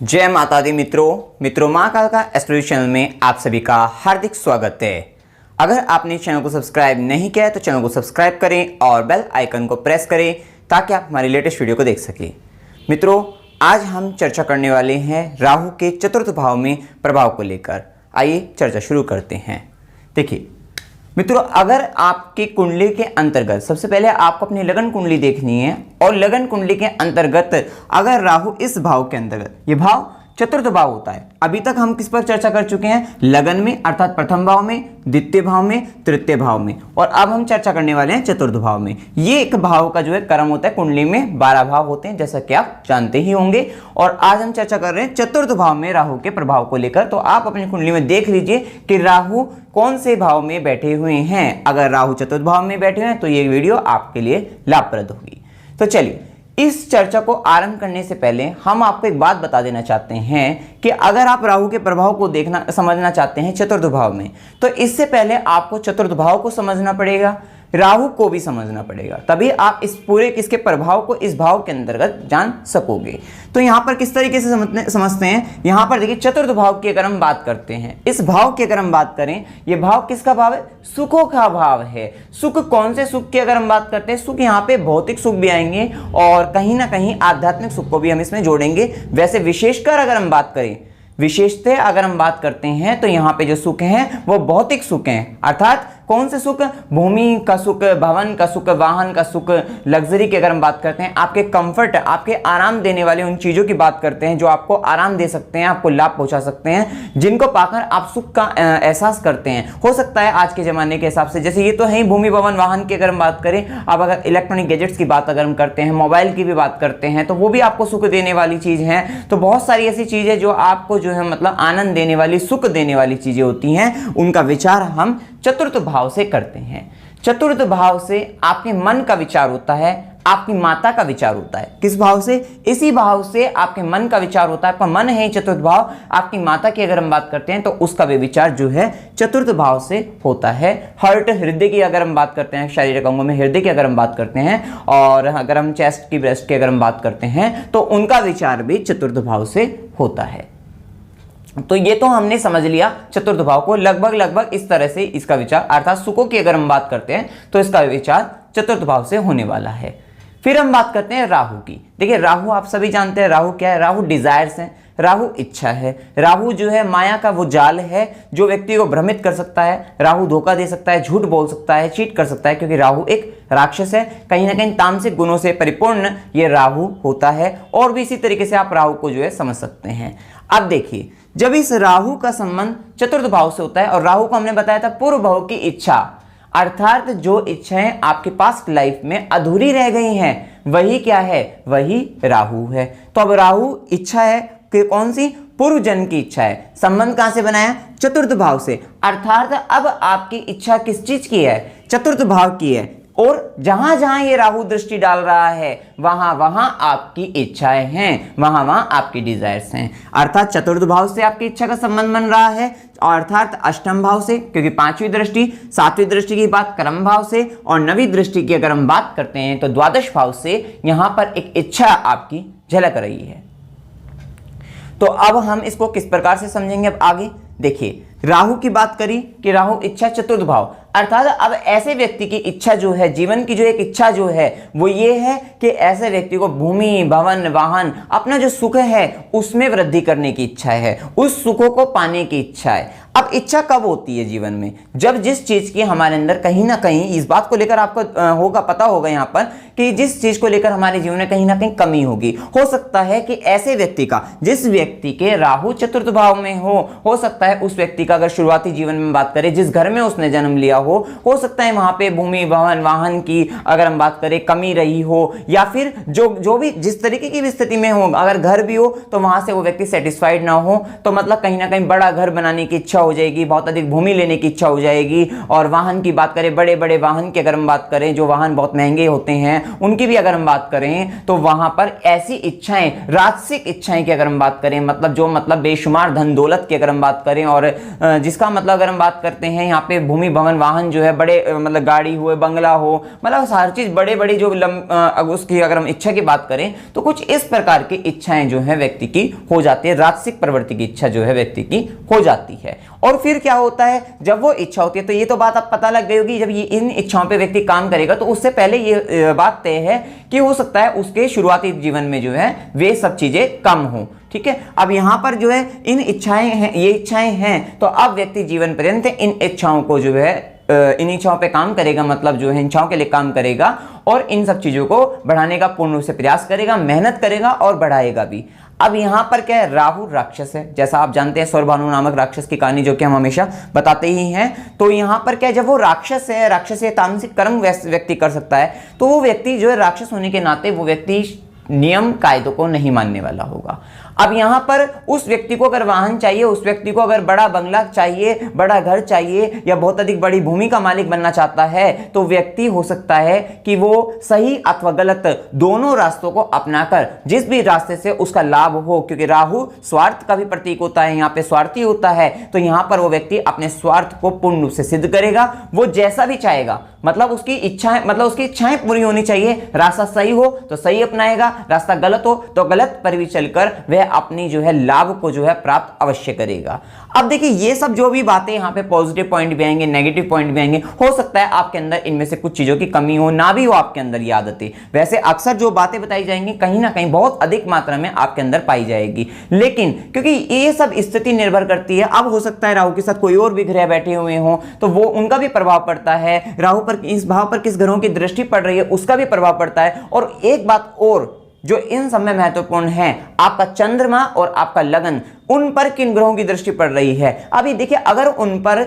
जय माता दी मित्रों माँ काल का एस्ट्रोलॉजी चैनल में आप सभी का हार्दिक स्वागत है। अगर आपने चैनल को सब्सक्राइब नहीं किया है तो चैनल को सब्सक्राइब करें और बेल आइकन को प्रेस करें ताकि आप हमारी लेटेस्ट वीडियो को देख सकें। मित्रों, आज हम चर्चा करने वाले हैं राहु के चतुर्थ भाव में प्रभाव को लेकर। आइए चर्चा शुरू करते हैं। देखिए मित्रों, अगर आपकी कुंडली के अंतर्गत सबसे पहले आपको अपनी लगन कुंडली देखनी है और लगन कुंडली के अंतर्गत अगर राहु इस भाव के अंतर्गत, ये भाव चतुर्थ भाव होता है। अभी तक हम किस पर चर्चा कर चुके हैं? लगन में अर्थात प्रथम भाव में, द्वितीय भाव में, तृतीय भाव में, और अब हम चर्चा करने वाले हैं चतुर्थ भाव में। ये एक भाव का जो है कर्म होता है। कुंडली में 12 भाव होते हैं जैसा कि आप जानते ही होंगे, और आज हम चर्चा कर रहे हैं चतुर्थ भाव में राहु के प्रभाव को लेकर। तो आप अपनी कुंडली में देख लीजिए कि राहु कौन से भाव में बैठे हुए हैं। अगर राहु चतुर्थ भाव में बैठे हुए हैं तो ये वीडियो आपके लिए लाभप्रद होगी। तो चलिए, इस चर्चा को आरंभ करने से पहले हम आपको एक बात बता देना चाहते हैं कि अगर आप राहु के प्रभाव को देखना समझना चाहते हैं चतुर्थ भाव में, तो इससे पहले आपको चतुर्थ भाव को समझना पड़ेगा, राहु को भी समझना पड़ेगा, तभी आप इस पूरे किसके प्रभाव को इस भाव के अंतर्गत जान सकोगे। तो यहां पर किस तरीके से समझते हैं, यहां पर देखिए चतुर्थ भाव की अगर हम बात करते हैं, इस भाव की अगर हम बात करें, यह भाव किसका भाव है? सुखों का भाव है। सुख कौन से सुख की अगर हम बात करते हैं? सुख यहां पे भौतिक सुख भी आएंगे और कहीं ना कहीं आध्यात्मिक सुख को भी हम इसमें जोड़ेंगे। वैसे विशेषकर अगर हम बात करें, विशेषतः अगर हम बात करते हैं तो यहाँ पे जो सुख हैं वो भौतिक सुख हैं। अर्थात कौन से सुख? भूमि का सुख, भवन का सुख, वाहन का सुख, लग्जरी की अगर हम बात करते हैं, आपके कंफर्ट, आपके आराम देने वाले उन चीजों की बात करते हैं जो आपको आराम दे सकते हैं, आपको लाभ पहुंचा सकते हैं, जिनको पाकर आप सुख का एहसास करते हैं। हो सकता है आज के जमाने के हिसाब से, जैसे ये तो है ही भूमि, भवन, वाहन की अगर हम बात करें, अब अगर इलेक्ट्रॉनिक गैजेट्स की बात अगर हम करते हैं, मोबाइल की भी बात करते हैं, तो वो भी आपको सुख देने वाली चीज है। तो बहुत सारी ऐसी चीजें जो आपको जो है मतलब आनंद देने वाली, सुख देने वाली चीजें होती हैं, उनका विचार हम चतुर्थ भाव से करते हैं। चतुर्थ भाव से आपके मन का विचार होता है, आपकी माता का विचार होता है। किस भाव से? इसी भाव से आपके मन का विचार होता है। आपका मन है चतुर्थ भाव, आपकी माता की अगर हम बात करते हैं तो उसका भी विचार जो है चतुर्थ भाव से होता है। हार्ट, हृदय की अगर हम बात करते हैं, शारीरिक अंगों में हृदय की अगर हम बात करते हैं, और अगर हम चेस्ट की, ब्रेस्ट की अगर हम बात करते हैं, तो उनका विचार भी चतुर्थ भाव से होता है। तो ये तो हमने समझ लिया चतुर्थ भाव को, लगभग इस तरह से इसका विचार, अर्थात सुखों की अगर हम बात करते हैं तो इसका विचार चतुर्थ भाव से होने वाला है। फिर हम बात करते हैं राहु की। देखिए राहु आप सभी जानते हैं राहु क्या है? राहु डिजायर्स है, राहु इच्छा है, राहु जो है माया का वो जाल है जो व्यक्ति को भ्रमित कर सकता है। राहु धोखा दे सकता है, झूठ बोल सकता है, चीट कर सकता है, क्योंकि राहु एक राक्षस है। कहीं ना कहीं तामसिक गुणों से परिपूर्ण ये राहु होता है। और भी इसी तरीके से आप राहु को जो है समझ सकते हैं। अब देखिए, जब इस राहु का संबंध चतुर्थ भाव से होता है, और राहु को हमने बताया था पूर्व भाव की इच्छा, अर्थात जो इच्छाएं आपके पास्ट लाइफ में अधूरी रह गई हैं, वही क्या है? वही राहु है। तो अब राहु इच्छा है कि कौन सी? पूर्व जन्म की इच्छा है। संबंध कहां से बनाया? चतुर्थ भाव से। अर्थात अब आपकी इच्छा किस चीज की है? चतुर्थ भाव की है। और जहां जहां ये राहु दृष्टि डाल रहा है वहां वहां आपकी इच्छाएं हैं, वहां वहां आपकी डिजायर्स हैं। अर्थात चतुर्थ भाव से आपकी इच्छा का संबंध बन रहा है, अर्थात अष्टम भाव से, क्योंकि पांचवी दृष्टि, सातवीं दृष्टि की बात क्रम भाव से, और नवीं दृष्टि की अगर हम बात करते हैं तो द्वादश भाव से यहां पर एक इच्छा आपकी झलक रही है। तो अब हम इसको किस प्रकार से समझेंगे? अब आगे देखिए, राहु की बात करी कि राहु इच्छा चतुर्थ भाव, अर्थात अब ऐसे व्यक्ति की इच्छा जो है, जीवन की जो एक इच्छा जो है वो ये है कि ऐसे व्यक्ति को भूमि, भवन, वाहन, अपना जो सुख है उसमें वृद्धि करने की इच्छा है, उस सुखों को पाने की इच्छा है। अब इच्छा कब होती है जीवन में? जब जिस चीज की हमारे अंदर कहीं ना कहीं, इस बात को लेकर आपको होगा, पता होगा यहाँ पर कि जिस चीज को लेकर हमारे जीवन में कहीं ना कहीं कमी होगी। हो सकता है कि ऐसे व्यक्ति का, जिस व्यक्ति के राहु चतुर्थ भाव में हो सकता है उस व्यक्ति का, अगर शुरुआती जीवन में बात करें, जिस घर में उसने जन्म लिया हो सकता है वहां पे भूमि, भवन, वाहन की अगर हम बात करें कमी रही हो, या फिर जो भी जिस तरीके की भी स्थिति में हो, अगर घर भी हो तो वहां से वो व्यक्ति सेटिस्फाइड ना हो, तो मतलब कहीं ना कहीं बड़ा घर बनाने की इच्छा हो जाएगी, बहुत अधिक भूमि लेने की इच्छा हो जाएगी। और वाहन की बात करें, बड़े बड़े वाहन की अगर हम बात करें, जो वाहन बहुत महंगे होते हैं उनकी भी अगर हम बात करें, तो वहां पर ऐसी इच्छाएं, राजसिक इच्छाएं की अगर हम बात करें, मतलब जो मतलब बेशुमार धन दौलत की अगर हम बात करें, और जिसका मतलब अगर हम बात करते हैं यहाँ पे भूमि भवन वाहन जो है, बड़े मतलब गाड़ी हो, बंगला हो, मतलब हर चीज बड़े बड़ी जो उसकी अगर हम इच्छा की बात करें, तो कुछ इस प्रकार की इच्छाएं जो है व्यक्ति की हो जाती है, राजसिक प्रवृत्ति की इच्छा जो है व्यक्ति की हो जाती है। और फिर क्या होता है, जब वो इच्छा होती है, तो ये तो बात अब पता लग गई होगी, जब ये इन इच्छाओं पे व्यक्ति काम करेगा तो उससे पहले ये बात तय है कि हो सकता है उसके शुरुआती जीवन में जो है वे सब चीजें कम हो। ठीक है, अब यहां पर जो है इन इच्छाएं हैं, ये इच्छाएं हैं, तो अब व्यक्ति जीवन पर्यंत इन इच्छाओं को जो है इन इच्छाओं पे काम करेगा, मतलब जो है इच्छाओं के लिए काम करेगा और इन सब चीजों को बढ़ाने का पूर्ण रूप से प्रयास करेगा, मेहनत करेगा और बढ़ाएगा भी। अब यहां पर क्या है, राहु राक्षस है, जैसा आप जानते हैं सौरभानु नामक राक्षस की कहानी जो कि हम हमेशा बताते ही हैं। तो यहां पर क्या है, जब वो राक्षस है, राक्षस ये तामसिक कर्म व्यक्ति कर सकता है, तो वो व्यक्ति जो है राक्षस होने के नाते वो व्यक्ति नियम कायदों को नहीं मानने वाला होगा। अब यहां पर उस व्यक्ति को अगर वाहन चाहिए, उस व्यक्ति को अगर बड़ा बंगला चाहिए, बड़ा घर चाहिए, या बहुत अधिक बड़ी भूमि का मालिक बनना चाहता है, तो व्यक्ति हो सकता है कि वो सही अथवा गलत दोनों रास्तों को अपनाकर जिस भी रास्ते से उसका लाभ हो, क्योंकि राहु स्वार्थ का भी प्रतीक होता है, यहाँ पे स्वार्थी होता है, तो यहां पर वो व्यक्ति अपने स्वार्थ को पूर्ण रूप से सिद्ध करेगा। वो जैसा भी चाहेगा, मतलब उसकी इच्छाएं, मतलब उसकी इच्छाएं पूरी होनी चाहिए। रास्ता सही हो तो सही अपनाएगा, रास्ता गलत हो तो गलत पर भी चलकर वह अपनी जो है लाभ को जो है प्राप्त अवश्य करेगा। अब देखिए, ये सब जो भी बातें यहाँ पे पॉजिटिव पॉइंट भी आएंगे, नेगेटिव पॉइंट भी आएंगे, हो सकता है आपके अंदर इनमें से कुछ चीजों की कमी हो, ना भी हो आपके अंदर ये आदतें। वैसे अक्सर जो बातें बताई जाएंगी कहीं ना कहीं बहुत अधिक मात्रा में आपके अंदर पाई जाएगी, लेकिन क्योंकि ये सब स्थिति निर्भर करती है, अब हो सकता है राहु के साथ कोई और भी ग्रह बैठे हुए हों तो वो उनका भी प्रभाव पड़ता है, राहु पर इस भाव पर किस ग्रहों की दृष्टि पड़ रही है उसका भी प्रभाव पड़ता है। और एक बात और जो इन सब में महत्वपूर्ण है, आपका चंद्रमा और आपका लगन, उन पर किन ग्रहों की दृष्टि पड़ रही है। अभी देखिए, अगर उन पर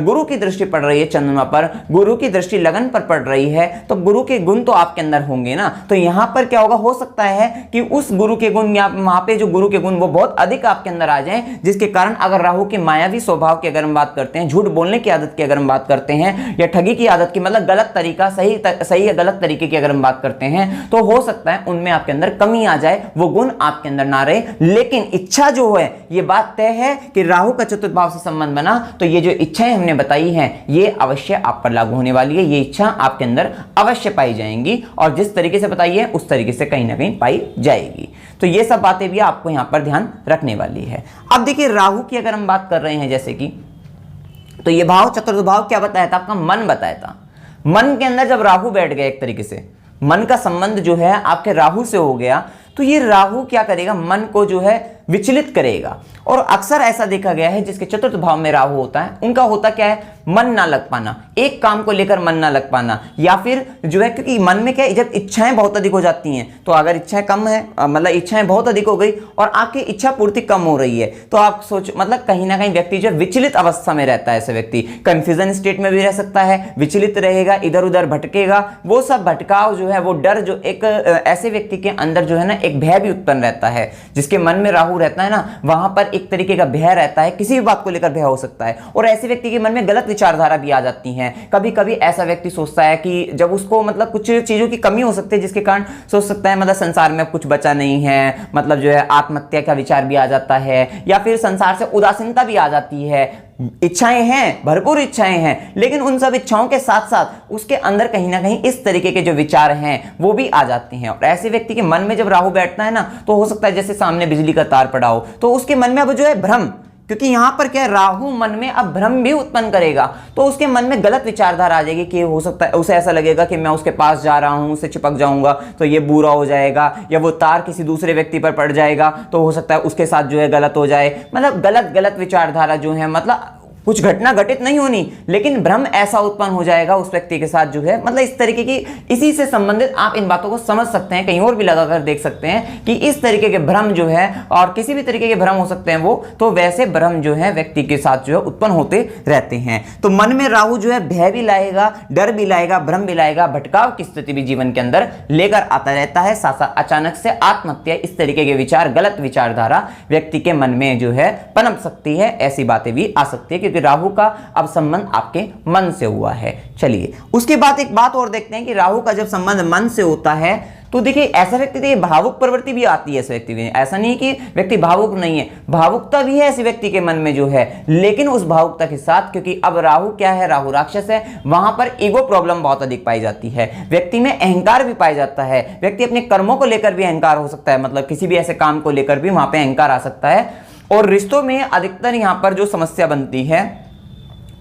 गुरु की दृष्टि पड़ रही है, चंद्रमा पर गुरु की दृष्टि लगन पर पड़ रही है, तो गुरु के गुण तो आपके अंदर होंगे ना। तो यहां पर क्या होगा, हो सकता है कि उस गुरु के गुण या वहां पे जो गुरु के गुण वो बहुत अधिक आपके अंदर आ जाएं, जिसके कारण अगर राहु के मायावी स्वभाव की अगर हम बात करते हैं, झूठ बोलने की आदत की अगर हम बात करते हैं, या ठगी की आदत की, मतलब गलत तरीका, सही या गलत तरीके की अगर हम बात करते हैं, तो हो सकता है उनमें आपके अंदर कमी आ जाए, वो गुण आपके अंदर ना रहे। लेकिन इच्छा जो है, ये बात तय है कि राहु का चतुर्थ भाव से संबंध बना, तो ये जो इच्छाएं हमने बताई हैं ये अवश्य आप पर लागू होने वाली है, ये इच्छा आपके अंदर अवश्य पाई जाएंगी, और जिस तरीके से बताई है उस तरीके से कहीं ना कहीं पाई जाएगी। तो ये सब बातें भी आपको यहां पर ध्यान रखने वाली है। अब देखिए, राहु की अगर हम बात कर रहे हैं जैसे कि, तो ये भाव चतुर्थ भाव क्या बताया था, आपका मन बताया था। मन के अंदर जब राहु बैठ गया, एक तरीके से मन का संबंध जो है आपके राहु से हो गया, तो ये राहु क्या करेगा, मन को जो है विचलित करेगा। और अक्सर ऐसा देखा गया है जिसके चतुर्थ भाव में राहु होता है, उनका होता क्या है, मन ना लग पाना, एक काम को लेकर मन ना लग पाना, या फिर जो है, क्योंकि मन में क्या है, जब इच्छाएं बहुत अधिक हो जाती हैं, तो अगर इच्छाएं कम है, मतलब इच्छाएं बहुत अधिक हो गई और आपकी इच्छा पूर्ति कम हो रही है, तो आप सोच, मतलब कहीं ना कहीं व्यक्ति जो विचलित अवस्था में रहता है, ऐसे व्यक्ति कंफ्यूजन स्टेट में भी रह सकता है, विचलित रहेगा, इधर उधर भटकेगा। वो सब भटकाव जो है, वो डर जो एक ऐसे व्यक्ति के अंदर जो है ना, एक भय भी उत्पन्न रहता है। जिसके मन में राहु रहता है ना, वहां पर एक तरीके का भय रहता है, किसी भी बात को लेकर भय हो सकता है, और ऐसे व्यक्ति के मन में गलत विचारधारा भी आ जाती है। कभी कभी ऐसा व्यक्ति सोचता है कि जब उसको मतलब कुछ चीजों की कमी हो सकती है, जिसके कारण सोच सकता है मतलब संसार में कुछ बचा नहीं है, मतलब जो है आत्महत्या का विचार भी आ जाता है, या फिर संसार से उदासीनता भी आ जाती है। इच्छाएं हैं, भरपूर इच्छाएं हैं, लेकिन उन सब इच्छाओं के साथ साथ उसके अंदर कहीं ना कहीं इस तरीके के जो विचार हैं वो भी आ जाते हैं। और ऐसे व्यक्ति के मन में जब राहु बैठता है ना, तो हो सकता है जैसे सामने बिजली का तार पड़ा हो, तो उसके मन में अब जो है भ्रम, क्योंकि यहां पर क्या है, राहु मन में अब भ्रम भी उत्पन्न करेगा, तो उसके मन में गलत विचारधारा आ जाएगी कि हो सकता है उसे ऐसा लगेगा कि मैं उसके पास जा रहा हूं, उससे चिपक जाऊंगा तो ये बुरा हो जाएगा, या वो तार किसी दूसरे व्यक्ति पर पड़ जाएगा तो हो सकता है उसके साथ जो है गलत हो जाए। मतलब गलत गलत विचारधारा जो है, मतलब कुछ घटना घटित नहीं होनी, लेकिन भ्रम ऐसा उत्पन्न हो जाएगा उस व्यक्ति के साथ जो है, मतलब इस तरीके की, इसी से संबंधित आप इन बातों को समझ सकते हैं, कहीं और भी लगाकर देख सकते हैं कि इस तरीके के भ्रम जो है, और किसी भी तरीके के भ्रम हो सकते हैं वो, तो वैसे भ्रम जो है व्यक्ति के साथ जो है उत्पन्न होते रहते हैं। तो मन में राहु जो है भय भी लाएगा, डर भी लाएगा, भ्रम भी लाएगा, भटकाव की स्थिति भी जीवन के अंदर लेकर आता रहता है। साथ साथ अचानक से आत्महत्या, इस तरीके के विचार, गलत विचारधारा व्यक्ति के मन में जो है पनप सकती है, ऐसी बातें भी आ सकती है, क्योंकि राहु का अब संबंध आपके मन से हुआ है। चलिए उसके बाद एक बात और देखते हैं कि राहु का जब संबंध मन से होता है तो देखिए ऐसा व्यक्ति, देखिए भावुक प्रवृत्ति भी आती है इस व्यक्ति में, ऐसा नहीं कि व्यक्ति भावुक नहीं है, भावुकता भी है ऐसे व्यक्ति के मन में जो है, लेकिन उस भावुकता के साथ, क्योंकि अब राहु क्या है, राहु राक्षस है, वहां पर ईगो प्रॉब्लम बहुत अधिक पाई जाती है, व्यक्ति में अहंकार भी पाया जाता है, व्यक्ति अपने कर्मों को लेकर भी अहंकार हो सकता है, मतलब किसी भी ऐसे काम को लेकर भी वहां पर अहंकार आ सकता है। और रिश्तों में अधिकतर यहां पर जो समस्या बनती है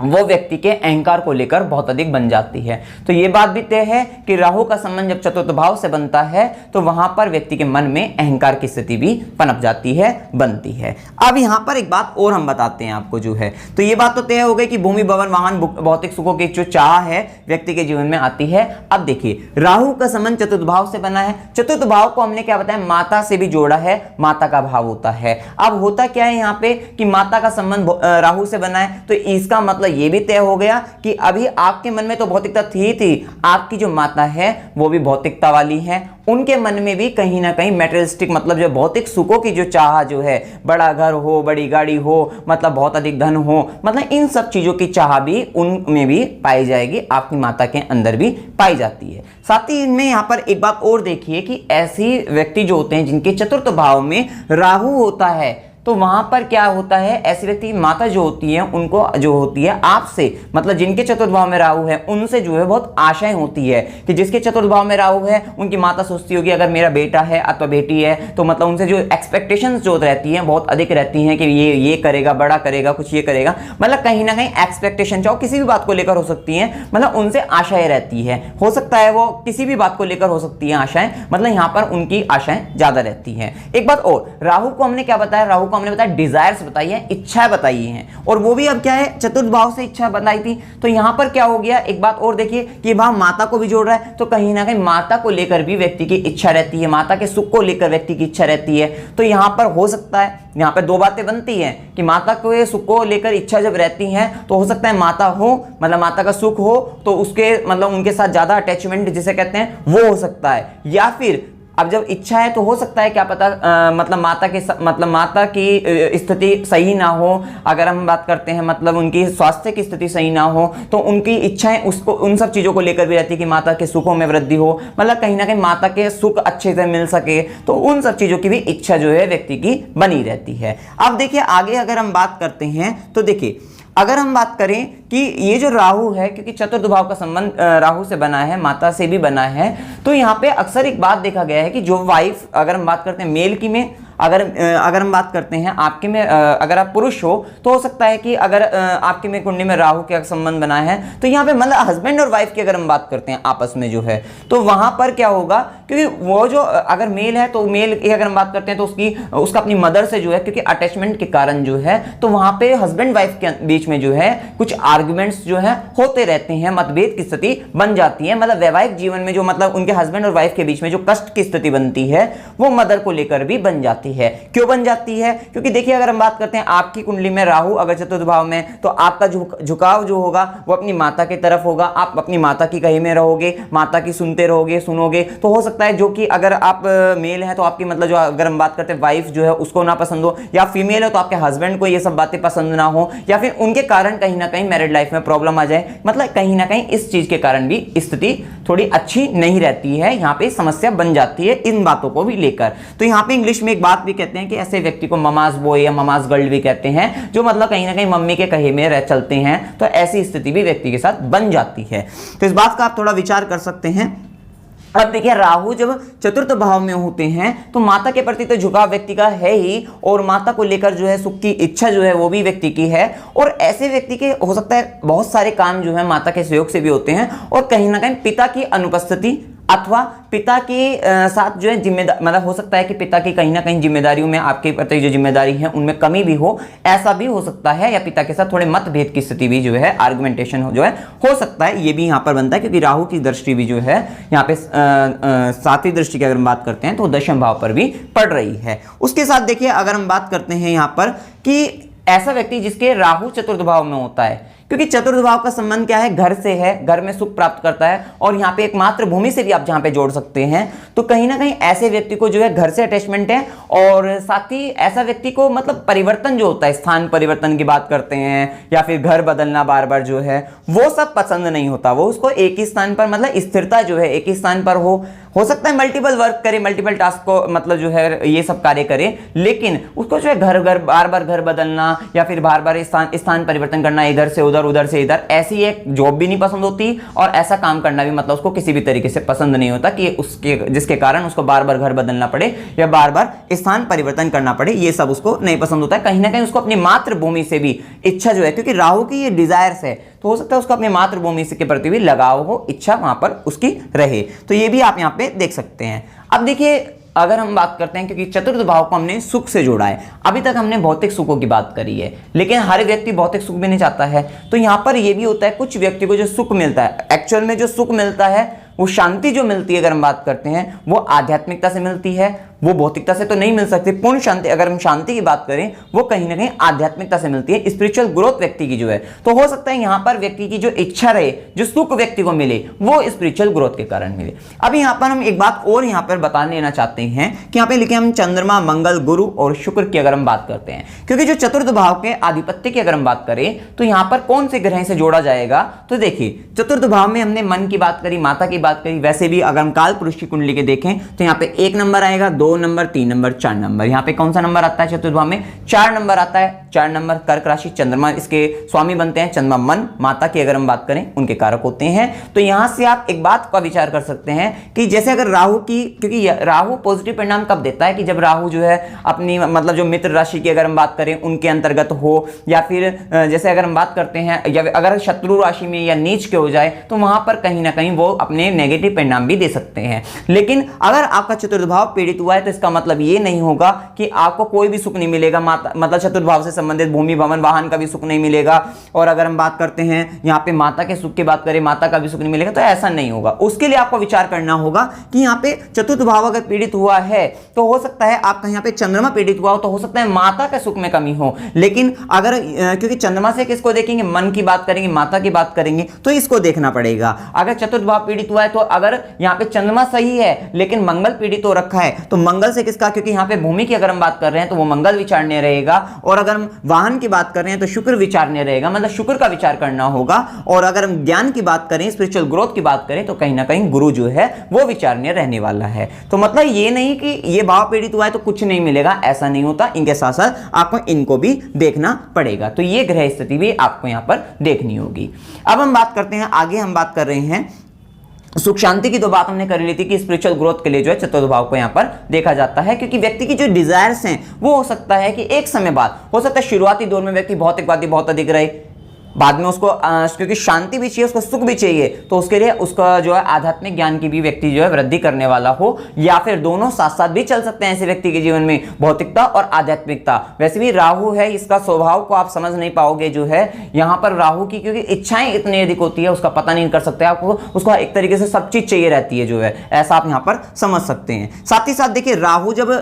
वो व्यक्ति के अहंकार को लेकर बहुत अधिक बन जाती है। तो ये बात भी तय है कि राहु का संबंध जब चतुर्थ भाव से बनता है तो वहां पर व्यक्ति के मन में अहंकार की स्थिति भी पनप जाती है, बनती है। अब यहां पर एक बात और हम बताते हैं आपको जो है, तो ये बात तो तय हो गई कि भूमि, भवन, वाहन, भौतिक सुखों की जो चाह है व्यक्ति के जीवन में आती है। अब देखिए राहु का संबंध चतुर्थ भाव से बना है, चतुर्थ भाव को हमने क्या बताया, माता से भी जोड़ा है, माता का भाव होता है। अब होता क्या है यहाँ पे कि माता का संबंध राहु से बना है, तो इसका मतलब ये भी तय हो गया कि अभी आपके मन में तो भौतिकता थी, आपकी जो माता है वो भी भौतिकता वाली है, उनके मन में भी कहीं ना कहीं मैटेरियलिस्टिक, मतलब जो भौतिक सुखों की जो चाह जो है, बड़ा घर हो, बड़ी गाड़ी हो, मतलब बहुत अधिक धन हो, मतलब इन सब चीजों की चाह भी उनमें भी पाई जाएगी, आपकी माता के अंदर भी पाई जाती है। साथ ही इनमें यहाँ पर एक बात और देखिए कि ऐसी व्यक्ति जो होते हैं जिनके चतुर्थ भाव में राहु होता है, तो वहां पर क्या होता है, ऐसी व्यक्ति की माता जो होती है उनको जो होती है आपसे, मतलब जिनके चतुर्थ भाव में राहु है उनसे जो है बहुत आशाएं होती है, कि जिसके चतुर्थ भाव में राहु है उनकी माता सोचती होगी अगर मेरा बेटा है अथवा बेटी है तो मतलब उनसे जो एक्सपेक्टेशंस जो रहती हैं बहुत अधिक रहती हैं कि ये करेगा, बड़ा करेगा, कुछ ये करेगा, मतलब कहीं ना कहीं एक्सपेक्टेशन, चाहे किसी भी बात को लेकर हो सकती है, मतलब उनसे आशाएं रहती है, हो सकता है वो किसी भी बात को लेकर हो सकती है आशाएं, मतलब यहाँ पर उनकी आशाएं ज्यादा रहती हैं। एक बात और, राहु को हमने क्या बताया, राहु को हमने बताया डिजायर्स बताई है, इच्छाएं बताई हैं, और वो भी अब क्या है, चतुर्थ भाव से इच्छा बताई थी। तो यहां पर क्या हो गया, एक बात और देखिए कि भाव माता को भी जोड़ रहा है, तो कहीं ना कहीं माता को लेकर भी व्यक्ति की इच्छा रहती है, माता के सुख को लेकर व्यक्ति की इच्छा रहती है। तो यहां पर हो सकता है, यहां पर दो बातें बनती हैं कि माता को सुख को लेकर इच्छा जब रहती है तो हो सकता है माता हो, मतलब माता का सुख हो तो उसके मतलब उनके साथ ज्यादा अटैचमेंट जिसे कहते हैं वो हो सकता है, या फिर अब जब इच्छा है तो हो सकता है क्या पता मतलब माता की स्थिति सही ना हो, अगर हम बात करते हैं मतलब उनकी स्वास्थ्य की स्थिति सही ना हो तो उनकी इच्छाएं उसको उन सब चीज़ों को लेकर भी रहती है कि माता के सुखों में वृद्धि हो, मतलब कहीं ना कहीं माता के सुख अच्छे से मिल सके, तो उन सब चीज़ों की भी इच्छा जो है व्यक्ति की बनी रहती है। अब देखिए आगे अगर हम बात करते हैं तो देखिए अगर हम बात करें कि ये जो राहु है, क्योंकि चतुर्थ भाव का संबंध राहु से बना है, माता से भी बना है, तो यहाँ पे अक्सर एक बात देखा गया है कि जो वाइफ, अगर हम बात करते हैं मेल की में, अगर हम बात करते हैं आपके में, अगर आप पुरुष हो तो हो सकता है कि अगर आपके में कुंडली में राहु का संबंध बना है तो यहाँ पे मतलब हस्बैंड और वाइफ की अगर हम बात करते हैं आपस में जो है, तो वहां पर क्या होगा, क्योंकि वो जो अगर मेल है तो मेल की अगर हम बात करते हैं तो उसका अपनी मदर से जो है, क्योंकि अटैचमेंट के कारण जो है, तो वहां पे हस्बैंड वाइफ के बीच में जो है कुछ आर्ग्यूमेंट्स जो है होते रहते हैं, मतभेद की स्थिति बन जाती है, मतलब वैवाहिक जीवन में जो मतलब उनके हस्बैंड और वाइफ के बीच में जो कष्ट की स्थिति बनती है वो मदर को लेकर भी बन जाती है। क्यों बन जाती है, क्योंकि देखिए अगर हम बात करते हैं आपकी कुंडली में राहु अगर चतुर्थ भाव में, तो आपका झुकाव जो होगा वो अपनी माता की तरफ होगा, आप अपनी माता की कही में रहोगे, माता की सुनते रहोगे, सुनोगे, तो हो सकता है जो कि अगर आप मेल है तो आपकी मतलब जो अगर हम बात करते हैं वाइफ जो है उसको ना पसंद हो, या फीमेल है तो आपके हस्बैंड को ये सब बातें पसंद ना हो, या फिर उनके कारण कहीं ना कहीं मैरिड लाइफ में प्रॉब्लम आ जाए, मतलब कहीं ना कहीं इस चीज के कारण भी स्थिति थोड़ी अच्छी नहीं रहती है, यहाँ पे समस्या बन जाती है इन बातों को भी लेकर। तो यहाँ पे इंग्लिश में एक बात भी कहते हैं कि ऐसे व्यक्ति को ममाज बॉय या ममाज गर्ल भी कहते हैं, जो मतलब कहीं ना कहीं मम्मी के कहे में रह चलते हैं, तो ऐसी स्थिति भी व्यक्ति के साथ बन जाती है। तो इस बात का आप थोड़ा विचार कर सकते हैं। अब देखिए राहु जब चतुर्थ भाव में होते हैं तो माता के प्रति तो झुकाव व्यक्ति का है ही, और माता को लेकर जो है सुख की इच्छा जो है वो भी व्यक्ति की है, और ऐसे व्यक्ति के हो सकता है बहुत सारे काम जो है माता के सहयोग से भी होते हैं, और कहीं ना कहीं पिता की अनुपस्थिति अथवा पिता के साथ जो है जिम्मेदार, मतलब हो सकता है कि पिता की कहीं ना कहीं जिम्मेदारियों में आपके प्रति जो जिम्मेदारी है उनमें कमी भी हो, ऐसा भी हो सकता है, या पिता के साथ थोड़े मतभेद की स्थिति भी जो है, आर्गुमेंटेशन जो है हो सकता है, ये भी यहाँ पर बनता है, क्योंकि राहु की दृष्टि भी जो है यहाँ पे सातवीं दृष्टि की अगर हम बात करते हैं तो दशम भाव पर भी पड़ रही है। उसके साथ देखिए अगर हम बात करते हैं यहाँ पर कि ऐसा व्यक्ति जिसके राहु चतुर्थ भाव में होता है, क्योंकि चतुर्थ भाव का संबंध क्या है, घर से है, घर में सुख प्राप्त करता है, और यहाँ पे एक मात्र भूमि से भी आप जहाँ पे जोड़ सकते हैं, तो कहीं ना कहीं ऐसे व्यक्ति को जो है घर से अटैचमेंट है, और साथ ही ऐसा व्यक्ति को मतलब परिवर्तन जो होता है, स्थान परिवर्तन की बात करते हैं या फिर घर बदलना बार बार जो है, वो सब पसंद नहीं होता। वो उसको एक ही स्थान पर, मतलब स्थिरता जो है एक ही स्थान पर हो सकता है मल्टीपल वर्क करे, मल्टीपल टास्क को मतलब जो है ये सब कार्य करे, लेकिन उसको जो है घर बार बार घर बदलना या फिर बार बार स्थान परिवर्तन करना, इधर से उधर उधर से इधर, ऐसी एक जॉब भी नहीं पसंद होती, और ऐसा काम करना भी मतलब उसको किसी भी तरीके से पसंद नहीं होता कि उसके जिसके कारण उसको बार बार घर बदलना पड़े या बार बार स्थान परिवर्तन करना पड़े, ये सब उसको नहीं पसंद होता है। कहीं ना कहीं उसको अपनी मातृभूमि से भी इच्छा जो है, क्योंकि राहु की ये डिजायर्स है, तो हो सकता है उसको अपनी मातृभूमि के प्रति भी लगाव हो, इच्छा वहां पर उसकी रहे, तो ये भी आप यहाँ पे देख सकते हैं। अब देखिए अगर हम बात करते हैं, क्योंकि चतुर्थ भाव को हमने सुख से जोड़ा है, अभी तक हमने भौतिक सुखों की बात करी है, लेकिन हर व्यक्ति भौतिक सुख भी नहीं चाहता है, तो यहाँ पर ये भी होता है कुछ व्यक्ति को जो सुख मिलता है, एक्चुअल में जो सुख मिलता है, वो शांति जो मिलती है अगर हम बात करते हैं, वो आध्यात्मिकता से मिलती है, वो भौतिकता से तो नहीं मिल सकती। पूर्ण शांति, अगर हम शांति की बात करें, वो कहीं ना कहीं आध्यात्मिकता से मिलती है, स्पिरिचुअल ग्रोथ व्यक्ति की जो है। तो हो सकता है यहाँ पर व्यक्ति की जो इच्छा रहे, जो सुख व्यक्ति को मिले, वो स्पिरिचुअल ग्रोथ के कारण मिले। अब यहाँ पर हम एक बात और यहाँ पर बता लेना चाहते हैं कि यहाँ पे लिखे हम चंद्रमा, मंगल, गुरु और शुक्र की अगर हम बात करते हैं, क्योंकि जो चतुर्थ भाव के आधिपत्य की अगर हम बात करें तो यहाँ पर कौन से ग्रह से जोड़ा जाएगा, तो देखिए चतुर्थ भाव में हमने मन की बात करी, माता की बात करी, वैसे भी अगर हम काल पुरुष की कुंडली के देखें तो यहाँ पे 1 नंबर आएगा, 2 नंबर, 3 नंबर, 4 नंबर। यहाँ पे कौन सा नंबर आता है चतुर्थ भाव में, 4 नंबर आता है। 4 नंबर कर्क राशि, चंद्रमा इसके स्वामी बनते हैं, चंद्रमा मन, माता की अगर हम बात करें उनके कारक होते हैं। तो यहां से आप एक बात का विचार कर सकते हैं कि जैसे अगर राहु की, क्योंकि राहु पॉजिटिव परिणाम कब देता है कि जब राहु जो है अपनी मतलब जो मित्र राशि की अगर हम बात करें उनके अंतर्गत हो, या फिर जैसे अगर हम बात करते हैं या अगर शत्रु राशि में या नीच के हो जाए, तो वहां पर कहीं ना कहीं वो अपने नेगेटिव परिणाम भी दे सकते हैं। लेकिन अगर आपका चतुर्थ भाव पीड़ित हुआ है तो इसका मतलब ये नहीं होगा कि आपको कोई भी सुख नहीं मिलेगा, मतलब चतुर्थ भाव से संबंधित भूमि, भवन, वाहन का भी सुख नहीं मिलेगा। और अगर हम बात करते हैं यहाँ पे माता के सुख की बात करें, माता का भी सुख नहीं मिलेगा, तो ऐसा नहीं होगा। उसके लिए आपको विचार करना होगा कि यहाँ पे चतुर्थ भाव अगर पीड़ित हुआ है तो हो सकता है आपका यहाँ पे चंद्रमा पीड़ित हुआ हो, तो हो सकता है माता के सुख में कमी हो। लेकिन अगर क्योंकि चंद्रमा से किसको देखेंगे, मन की बात करेंगे, माता की बात करेंगे, तो इसको देखना पड़ेगा। अगर चतुर्थ भाव पीड़ित हुआ है तो अगर यहाँ पे चंद्रमा सही है लेकिन मंगल पीड़ित हो रखा है, तो मंगल से किसका, क्योंकि यहाँ पे भूमि की अगर हम बात कर रहे हैं तो वो मंगल विचारणीय रहेगा, और अगर हम वाहन की बात कर रहे हैं तो शुक्र विचारणीय रहेगा, मतलब शुक्र का विचार करना होगा। और अगर हम ज्ञान की बात करें, स्पिरिचुअल ग्रोथ की बात करें, तो कहीं ना कहीं गुरु जो है वो विचारणीय रहने वाला है। तो मतलब ये नहीं कि ये भाव पीड़ित हुआ है तो कुछ नहीं मिलेगा, ऐसा नहीं होता। इनके साथ साथ आपको इनको भी देखना पड़ेगा। तो ये ग्रह स्थिति भी आपको यहां पर देखनी होगी। अब हम बात करते हैं आगे, हम बात कर रहे हैं सुख शांति की। तो बात हमने कर ली थी कि स्पिरिचुअल ग्रोथ के लिए जो है चतुर्थ भाव को यहाँ पर देखा जाता है, क्योंकि व्यक्ति की जो डिजायर्स हैं वो हो सकता है कि एक समय बाद, हो सकता है शुरुआती दौर में व्यक्ति भौतिकवादी बहुत अधिक रहे, बाद में उसको क्योंकि शांति भी चाहिए, उसको सुख भी चाहिए, तो उसके लिए उसका जो है आध्यात्मिक ज्ञान की भी व्यक्ति जो है वृद्धि करने वाला हो, या फिर दोनों साथ साथ भी चल सकते हैं ऐसे व्यक्ति के जीवन में, भौतिकता और आध्यात्मिकता। वैसे भी राहु है, इसका स्वभाव को आप समझ नहीं पाओगे जो है यहाँ पर राहु की, क्योंकि इच्छाएं इतनी अधिक होती है, उसका पता नहीं कर सकते आपको, उसको एक तरीके से सब चीज चाहिए रहती है जो है, ऐसा आप यहाँ पर समझ सकते हैं। साथ ही साथ देखिए राहु जब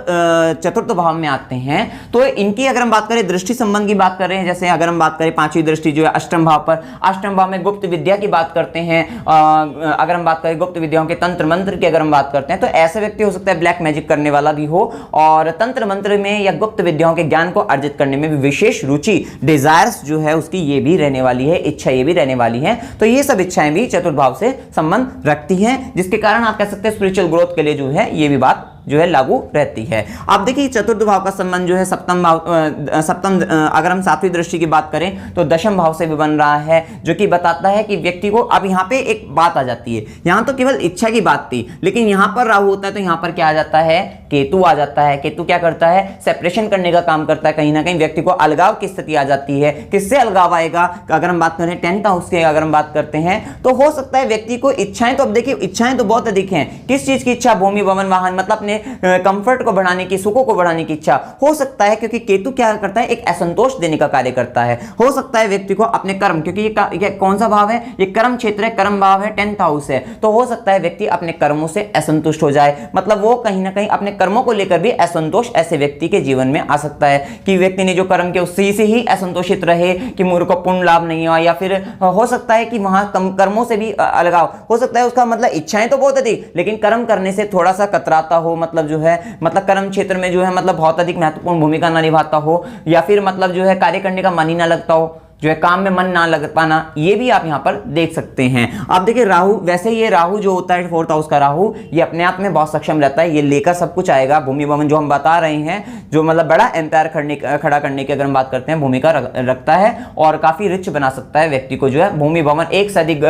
चतुर्थ भाव में आते हैं तो इनकी अगर हम बात करें दृष्टि संबंध की बात कर रहे हैं, जैसे अगर हम बात करें 5वीं दृष्टि जो है अष्टम भाव पर, अष्टम भाव में गुप्त विद्या की बात करते हैं। अगर हम बात करें गुप्त विद्याओं के तंत्र मंत्र की अगर हम बात करते हैं, तो ऐसे व्यक्ति हो सकता है ब्लैक मैजिक करने वाला भी हो, और तंत्र मंत्र में या गुप्त विद्याओं के ज्ञान को अर्जित करने में भी विशेष रुचि, डिजायर्स जो है उसकी ये भी रहने वाली है, इच्छा ये भी रहने वाली है। तो ये सब इच्छाएं भी चतुर्थ भाव से संबंध रखती हैं, जिसके कारण आप कह सकते हैं स्पिरिचुअल ग्रोथ के लिए जो है ये भी बात जो है लागू रहती है। अब देखिए चतुर्थ भाव का संबंध जो है सप्तम भाव अगर हम सातवीं दृष्टि की बात करें तो दशम भाव से भी बन रहा है, जो कि बताता है कि व्यक्ति को, अब यहाँ पे एक बात आ जाती है, यहाँ तो केवल इच्छा की बात थी, लेकिन यहाँ पर राहु होता है तो यहाँ पर क्या आ जाता है, केतु आ जाता है। केतु क्या करता है, सेपरेशन करने का काम करता है, कहीं ना कहीं व्यक्ति को अलगाव की स्थिति आ जाती है। किससे अलगाव आएगा, अगर हम बात करें 10th हाउस की अगर हम बात करते हैं तो हो सकता है व्यक्ति को इच्छाएं, तो अब देखिए इच्छाएं तो बहुत अधिक हैं। किस चीज की इच्छा, भूमि भवन वाहन, मतलब अपने कंफर्ट को बढ़ाने की, सुखों को बढ़ाने की इच्छा हो सकता है, क्योंकि केतु क्या करता है, एक असंतोष देने का कार्य करता है। हो सकता है व्यक्ति को अपने कर्म, क्योंकि ये कौन सा भाव है, ये कर्म क्षेत्र है, कर्म भाव है, 10th हाउस है, तो हो सकता है व्यक्ति अपने कर्मों से असंतुष्ट हो जाए, मतलब वो कहीं ना कहीं अपने कर्मों को लेकर भी असंतोष ऐसे व्यक्ति के जीवन में आ सकता है कि व्यक्ति ने जो कर्म किया उसी से ही असंतोषित रहे कि मुझे को पूर्ण लाभ नहीं हुआ, या फिर हो सकता है कि वहां कर्मों से भी अलगाव हो सकता है, उसका मतलब इच्छाएं तो बहुत अधिक लेकिन कर्म करने से थोड़ा सा कतराता हो, मतलब जो है मतलब कर्म क्षेत्र में जो है मतलब बहुत अधिक महत्वपूर्ण भूमिका ना निभाता हो, या फिर मतलब जो है कार्य करने का मन ही ना लगता हो, जो है काम में मन ना लग पाना, ये भी आप यहां पर देख सकते हैं। आप देखिए राहु, वैसे ये राहु जो होता है 4th हाउस का राहु, ये अपने आप में बहुत सक्षम रहता है, ये लेकर सब कुछ आएगा। भूमि भवन जो हम बता रहे हैं, जो मतलब बड़ा एम्पायर खड़ा करने की अगर हम बात करते हैं भूमिका रखता है, और काफी रिच बना सकता है व्यक्ति को, जो है भूमि भवन, एक से अधिक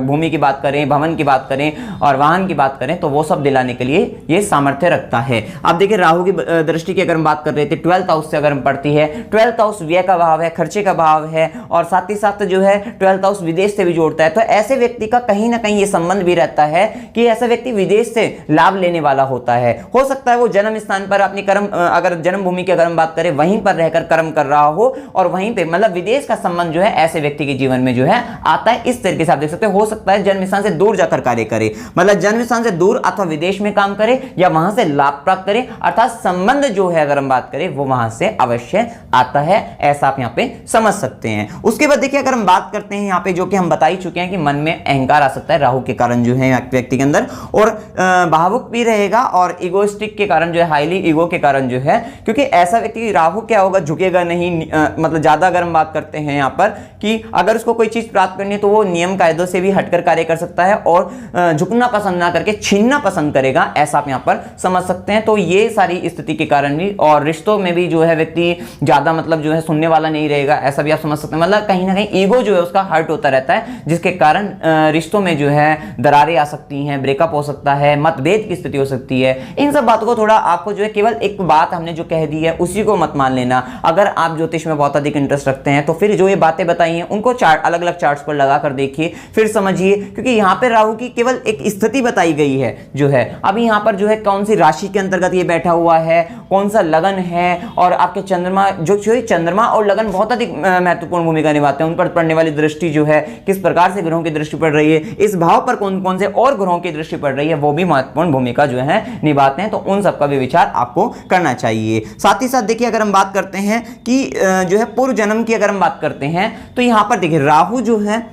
भूमि की बात करें, भवन की बात करें और वाहन की बात करें तो वो सब दिलाने के लिए ये सामर्थ्य रखता है। आप देखिए राहु की दृष्टि की अगर हम बात कर रहे थे 12th हाउस से अगर हम पढ़ती है, 12th हाउस व्यय का भाव है, खर्चे का भाव है, और साथ ही साथ जो है 12th हाउस विदेश से भी जोड़ता है। तो ऐसे व्यक्ति का कहीं ना कहीं ये संबंध भी रहता है कि ऐसा व्यक्ति विदेश से लाभ लेने वाला होता है। हो सकता है वो जन्म स्थान पर अपनी कर्म, अगर जन्मभूमि की अगर हम बात करें वहीं पर रहकर कर्म कर रहा हो, और वहीं पे मतलब विदेश का संबंध जो है ऐसे व्यक्ति के जीवन में जो है आता है। इस तरीके से आप देख सकते हो सकता है जन्म स्थान से दूर जाकर कार्य करे, मतलब जन्म स्थान से दूर अथवा विदेश में काम करे, या वहां से लाभ प्राप्त करे, अर्थात संबंध जो है अगर हम बात करें वो वहां से अवश्य आता है, ऐसा आप यहां पे समझ सकते हैं। उसके बाद देखिए अगर हम बात करते हैं यहाँ पे, जो कि हम बता ही चुके हैं कि मन में अहंकार आ सकता है राहु के कारण जो है व्यक्ति के अंदर, और भावुक भी रहेगा, और इगोइस्टिक के कारण जो है, हाईली ईगो के कारण जो है, क्योंकि ऐसा व्यक्ति राहु क्या होगा, झुकेगा नहीं, मतलब ज्यादा अगर हम बात करते हैं यहाँ पर कि अगर उसको कोई चीज प्राप्त करनी है तो वो नियम कायदों से भी हटकर कार्य कर सकता है, और झुकना पसंद ना करके छीनना पसंद करेगा, ऐसा आप यहाँ पर समझ सकते हैं। तो ये सारी स्थिति के कारण भी, और रिश्तों में भी जो है व्यक्ति ज्यादा मतलब जो है सुनने वाला नहीं रहेगा, ऐसा भी आप समझ सकते हैं। मतलब कहीं ना कहीं ईगो जो है उसका हर्ट होता रहता है, जिसके कारण रिश्तों में जो है दरारें आ सकती हैं, ब्रेकअप हो सकता है, मतभेद की स्थिति हो सकती है। इन सब बातों को थोड़ा आपको जो है, केवल एक बात हमने जो कह दी है उसी को मत मान लेना। अगर आप ज्योतिष में बहुत अधिक इंटरेस्ट रखते हैं तो फिर जो ये बातें बताई हैं उनको चार्ट, अलग अलग चार्ट्स पर लगाकर देखिए, फिर समझिए, क्योंकि यहाँ पे राहु की केवल एक स्थिति बताई गई है जो है। अभी यहाँ पर जो है कौन सी राशि के अंतर्गत ये बैठा हुआ है, कौन सा लगन है, और आपके चंद्रमा जो चंद्रमा और लगन बहुत अधिक महत्वपूर्ण भूमिका निभाते हैं, उन पर पड़ने वाली दृष्टि जो है, किस प्रकार से ग्रहों की दृष्टि पड़ रही है, इस भाव पर कौन कौन से और ग्रहों की दृष्टि पड़ रही है, वो भी महत्वपूर्ण भूमिका जो है निभाते हैं। तो उन सब का भी विचार आपको करना चाहिए। साथ ही साथ देखिए अगर हम बात करते हैं कि जो है पूर्व जन्म की अगर हम बात करते हैं तो यहां पर देखिए राहु जो है,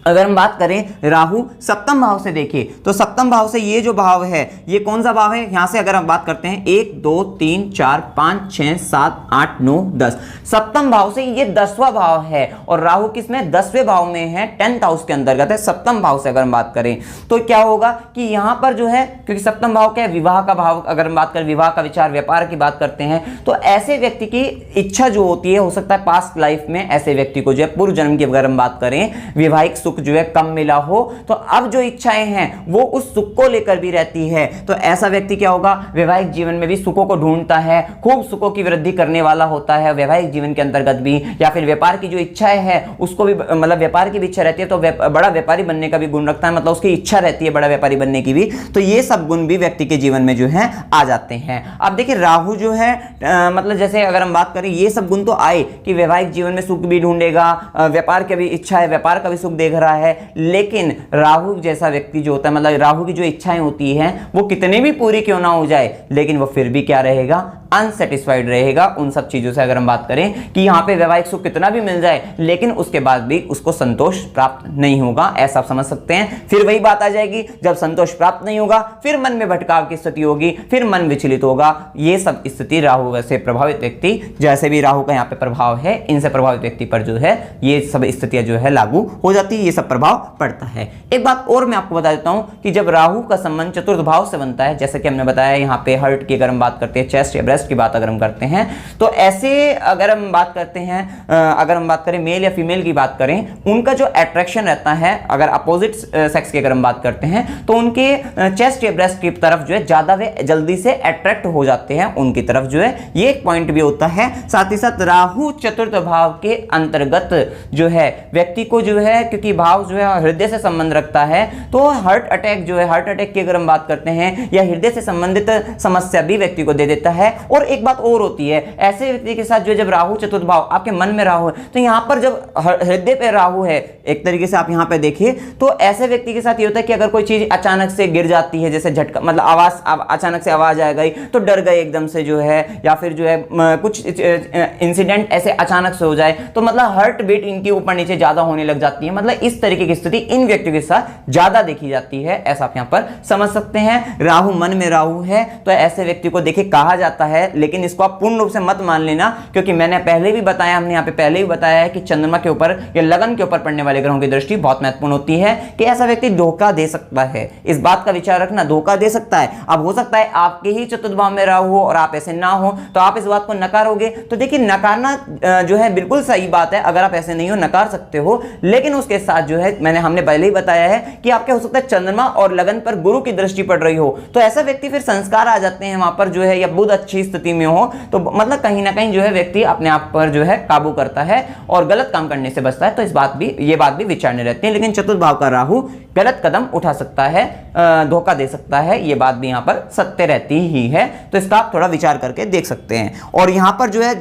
अगर हम बात करें राहु सप्तम भाव से देखिए तो सप्तम भाव से ये जो भाव है ये कौन सा भाव है, यहां से अगर हम बात करते हैं 1 2 3 4 5 6 7 8 9 10, सप्तम भाव से ये 10वां भाव है, और राहु किसमें 10वें भाव में है, 10th हाउस के अंतर्गत है। सप्तम भाव से अगर हम बात करें तो क्या होगा कि यहां पर जो है, क्योंकि सप्तम भाव क्या है, विवाह का भाव, अगर हम बात करें विवाह का विचार, व्यापार की बात करते हैं, तो ऐसे व्यक्ति की इच्छा जो होती है, हो सकता है पास्ट लाइफ में ऐसे व्यक्ति को जो है पूर्व जन्म की अगर हम बात करें वैवाहिक सुख जो है कम मिला हो, तो अब जो इच्छाएं हैं वो उस सुख को लेकर भी रहती है। तो ऐसा व्यक्ति क्या होगा, वैवाहिक जीवन में भी सुखों को ढूंढता है, खूब सुखों की वृद्धि करने वाला होता है वैवाहिक जीवन के अंतर्गत भी, या फिर व्यापार की जो इच्छाएं है उसको भी, मतलब व्यापार की भी इच्छा रहती है, तो बड़ा व्यापारी बनने का भी गुण रखता है, मतलब उसकी इच्छा रहती है बड़ा व्यापारी बनने की भी। तो ये सब गुण भी व्यक्ति के जीवन में जो है आ जाते हैं। अब देखिए राहु जो है मतलब जैसे अगर हम बात करें, ये सब गुण तो आए कि वैवाहिक जीवन में सुख भी ढूंढेगा, व्यापार की भी इच्छा है, व्यापार का भी सुख देख रहा है, लेकिन राहु जैसा व्यक्ति जो होता है, मतलब राहु की जो इच्छाएं होती हैं वो कितने भी पूरी क्यों ना हो जाए, लेकिन वो फिर भी क्या रहेगा, अनसेटिस्फाइड रहेगा उन सब चीजों से। अगर हम बात करें कि यहाँ पे वैवाहिक सुख कितना भी मिल जाए लेकिन उसके बाद भी उसको संतोष प्राप्त नहीं होगा, ऐसा आप समझ सकते हैं। फिर वही बात आ जाएगी, जब संतोष प्राप्त नहीं होगा फिर मन में भटकाव की स्थिति होगी, फिर मन विचलित होगा। ये सब स्थिति राहु से प्रभावित व्यक्ति, जैसे भी राहु का यहाँ पे प्रभाव है, इनसे प्रभावित व्यक्ति पर जो है ये सब स्थितियां जो है लागू हो जाती है, ये सब प्रभाव पड़ता है। एक बात और मैं आपको बता देता हूं कि जब राहु का संबंध चतुर्थ भाव से बनता है, जैसे कि हमने बताया यहाँ पे हार्ट की अगर हम बात करते हैं, चेस्ट या ब्रेस्ट की बात अगर हम करते हैं, तो ऐसे अगर हम बात करते हैं, अगर हम बात करें मेल या फीमेल की बात करें, उनका जो अट्रैक्शन रहता है, अगर अपोजिट सेक्स की अगर हम बात करते हैं तो उनके चेस्ट या ब्रेस्ट की तरफ जो है ज्यादा वे जल्दी से अट्रैक्ट हो जाते हैं उनकी तरफ जो है, ये एक पॉइंट भी होता है। साथ ही साथ राहु चतुर्थ भाव के अंतर्गत जो है व्यक्ति को जो है, क्योंकि भाव जो है हृदय से संबंध रखता है, तो हार्ट अटैक जो है, हार्ट अटैक की अगर हम बात करते हैं या हृदय से संबंधित समस्या भी व्यक्ति को दे देता है। और एक बात और होती है, ऐसे व्यक्ति के साथ जो जब राहु चतुर्थ भाव आपके मन में राहु है, तो यहां पर जब हृदय पे राहु है, एक तरीके से आप यहां पे देखिए तो ऐसे व्यक्ति के साथ ये होता है कि अगर कोई चीज अचानक से गिर जाती है, जैसे झटका, मतलब आवाज, अचानक से आवाज आ गई तो डर गए एकदम से जो है, या फिर जो है कुछ इंसिडेंट ऐसे अचानक से हो जाए तो मतलब हार्ट बीट इनकी ऊपर नीचे ज्यादा होने लग जाती है। मतलब इस तरीके की स्थिति इन व्यक्तियों के साथ ज्यादा देखी जाती है, ऐसा आप यहां पर समझ सकते हैं। राहु मन में राहु है तो ऐसे व्यक्ति को देखिए कहा जाता है, लेकिन इसको आप पूर्ण रूप से मत मान लेना, क्योंकि मैंने पहले भी बताया, हमने यहाँ पे पहले भी बताया है कि चंद्रमा के ऊपर या लगन के ऊपर पड़ने वाले ग्रहों की दृष्टि बहुत महत्वपूर्ण होती है कि ऐसा व्यक्ति धोखा दे सकता है। इस बात का विचार रखना, धोखा दे सकता है। अब हो सकता है आपके ही चतुर्थ भाव में राहु हो और आप ऐसे ना हो, तो आप इस बात को नकारोगे। तो देखिए नकारना जो है बिल्कुल सही बात है, अगर आप ऐसे नहीं हो नकार सकते हो, लेकिन उसके साथ जो है हमने पहले ही बताया है कि आपके हो सकता है चंद्रमा और लगन पर गुरु की दृष्टि पड़ रही हो, तो ऐसा व्यक्ति फिर संस्कार आ जाते हैं वहां पर जो है, या बुध अच्छी स्थिति में हो तो मतलब कहीं ना कहीं जो है व्यक्ति अपने आप पर जो है काबू करता है और गलत काम करने से बचता है। तो ये बात भी विचारने रहती है। लेकिन चतुर्थ भाव का राहु गलत कदम उठा सकता है, धोखा दे सकता है, ये बात भी यहां पर सत्य रहती ही है। तो इसका आप थोड़ा विचार करके देख सकते हैं। और यहां पर जो है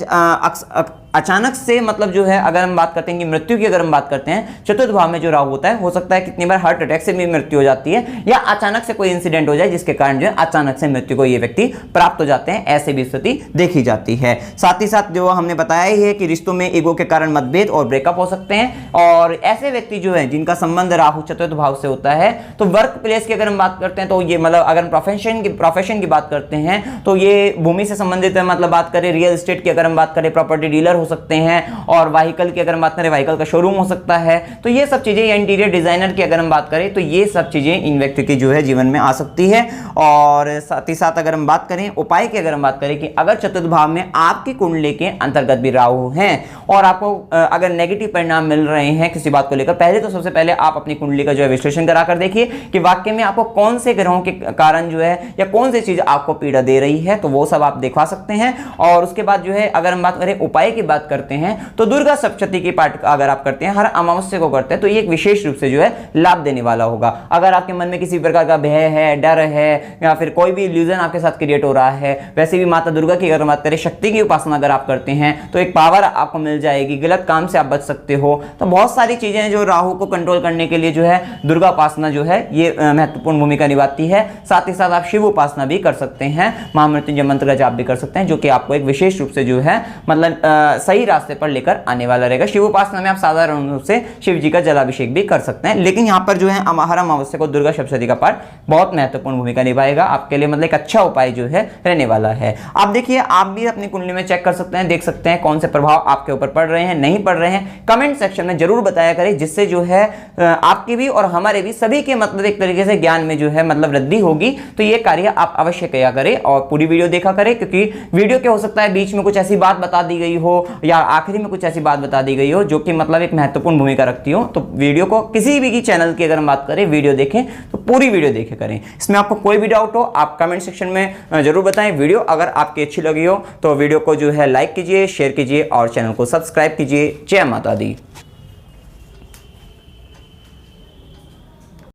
अचानक से मतलब जो है, अगर हम बात करते हैं कि मृत्यु की अगर हम बात करते हैं, चतुर्थ भाव में जो राहु होता है, हो सकता है कितनी बार हार्ट अटैक से भी मृत्यु हो जाती है, या अचानक से कोई इंसिडेंट हो जाए जिसके कारण जो है अचानक से मृत्यु को ये व्यक्ति प्राप्त हो जाते हैं, ऐसे भी स्थिति देखी जाती है। साथ ही साथ जो हमने बताया ही है कि रिश्तों में ईगो के कारण मतभेद और ब्रेकअप हो सकते हैं। और ऐसे व्यक्ति जो है जिनका संबंध राहु चतुर्थ भाव से होता है, तो वर्क प्लेस की अगर हम बात करते हैं तो ये मतलब अगर हम प्रोफेशन की बात करते हैं तो ये भूमि से संबंधित है, मतलब बात करें रियल एस्टेट की अगर हम बात करें, प्रॉपर्टी डीलर हो सकते हैं, और व्हीकल की अगर हम बात करें व्हीकल का शोरूम हो सकता है। तो ये सब चीजें, या इंटीरियर डिजाइनर की अगर हम बात करें तो ये सब चीजें इन व्यक्ति की जो है जीवन में आ सकती है। और साथ ही साथ अगर हम बात करें उपाय की अगर हम बात करें कि अगर चतुर्थ भाव में आपकी कुंडली के अंतर्गत भी राहु हैं और आपको अगर नेगेटिव परिणाम मिल रहे हैं किसी बात को लेकर, पहले तो सबसे पहले आप अपनी कुंडली का जो है विश्लेषण कराकर देखिए कि वाकई में आपको कौन से ग्रहों के कारण जो है या कौन सी चीज आपको पीड़ा दे रही है, तो वो सब आप दिखवा सकते हैं। और उसके बाद जो है अगर हम बात करें उपाय की बात करते हैं तो दुर्गा सप्तशती की पाठ अगर आप करते हैं, हर अमावस्या को करते हैं, तो ये एक विशेष रूप से जो है लाभ देने वाला होगा। अगर आपके मन में किसी प्रकार का भय है, डर है, या फिर कोई भी इल्यूजन आपके साथ क्रिएट हो रहा है, वैसे भी माता दुर्गा की अगर बात करें, शक्ति की उपासना अगर आप करते हैं तो एक पावर आपको मिल जाएगी, गलत काम से आप बच सकते हो। तो बहुत सारी चीजें जो राहु को कंट्रोल करने के लिए जो है दुर्गा उपासना जो है ये महत्वपूर्ण भूमिका निभाती है। साथ ही साथ आप शिव उपासना भी कर सकते हैं, महामृत्युंजय मंत्र का जाप भी कर सकते हैं, जो कि आपको एक विशेष रूप से जो है मतलब सही रास्ते पर लेकर आने वाला रहेगा। शिव उपासना में आप साधारण रूप से शिव जी का जलाभिषेक भी कर सकते हैं, लेकिन यहाँ पर जो है हर अमावस्या को दुर्गा सप्तशती का पाठ बहुत महत्वपूर्ण भूमिका निभाएगा आपके लिए, मतलब एक अच्छा उपाय जो है रहने वाला है। आप देखिए, आप भी अपनी कुंडली में चेक कर सकते हैं, देख सकते हैं कौन से प्रभाव आपके ऊपर पड़ रहे हैं, नहीं पड़ रहे हैं। कमेंट सेक्शन में जरूर बताया करें, जिससे जो है आपकी भी और हमारे भी सभी के मतलब एक तरीके से ज्ञान में जो है मतलब वृद्धि होगी। तो ये कार्य आप अवश्य किया करें और पूरी वीडियो देखा करें, क्योंकि वीडियो क्या हो सकता है बीच में कुछ ऐसी बात बता दी गई हो या आखिरी में कुछ ऐसी बात बता दी गई हो जो कि मतलब एक महत्वपूर्ण भूमिका रखती हो। तो वीडियो को किसी भी चैनल की अगर हम बात करें, वीडियो देखें तो पूरी वीडियो देखे करें। इसमें आपको कोई भी डाउट हो आप कमेंट सेक्शन में जरूर बताएं। वीडियो अगर आपकी अच्छी लगी हो तो वीडियो को जो है लाइक कीजिए, शेयर कीजिए और चैनल को सब्सक्राइब कीजिए। जय माता दी।